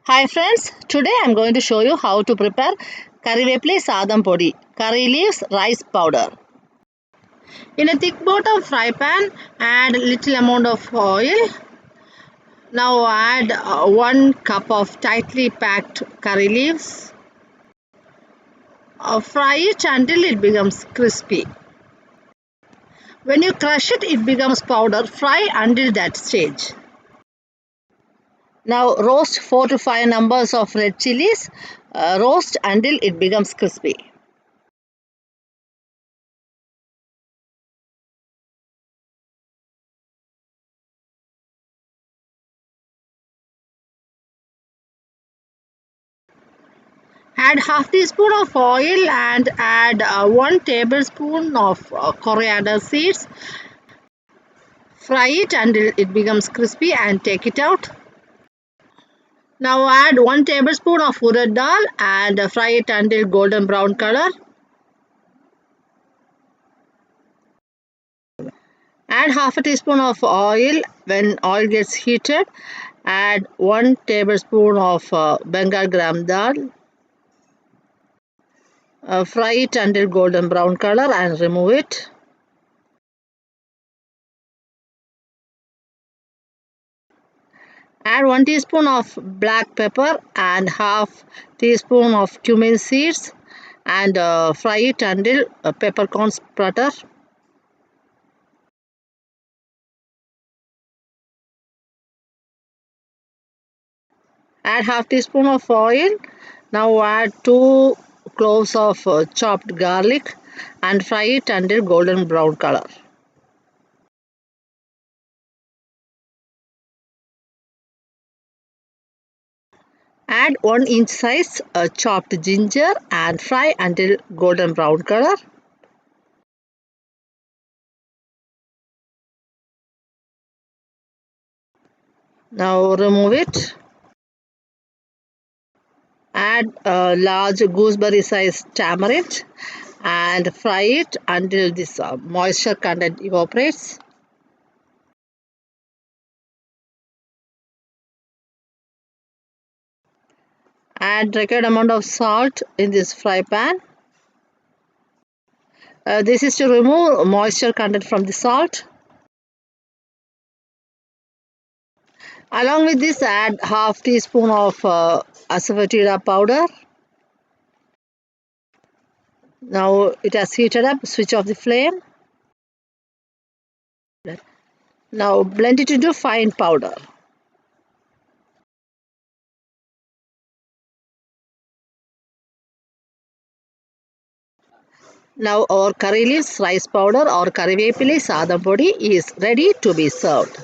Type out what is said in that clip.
Hi friends, today I am going to show you how to prepare Kariveppilai Sadam podi, curry leaves rice powder. In a thick bottom fry pan, add little amount of oil. Now add 1 cup of tightly packed curry leaves. Fry it until it becomes crispy. When you crush it, it becomes powder. Fry until that stage. Now roast 4 to 5 numbers of red chilies. Roast until it becomes crispy. Add half teaspoon of oil and add 1 tablespoon of coriander seeds. Fry it until it becomes crispy and take it out. Now add 1 tablespoon of urad dal and fry it until golden brown color. Add half a teaspoon of oil. When oil gets heated, add 1 tablespoon of Bengal gram dal. Fry it until golden brown color and remove it. Add 1 teaspoon of black pepper and half teaspoon of cumin seeds and fry it until peppercorns sputter. Add half teaspoon of oil. Now add 2 cloves of chopped garlic and fry it until golden brown color. Add 1 inch size chopped ginger and fry until golden brown color. Now remove it. Add a large gooseberry sized tamarind and fry it until this moisture content evaporates. Add required amount of salt in this fry pan. This is to remove moisture content from the salt. Along with this, add half teaspoon of asafoetida powder. Now it has heated up. Switch off the flame. Now blend it into fine powder. Now our curry leaves rice powder or Kariveppilai Sadam podi is ready to be served.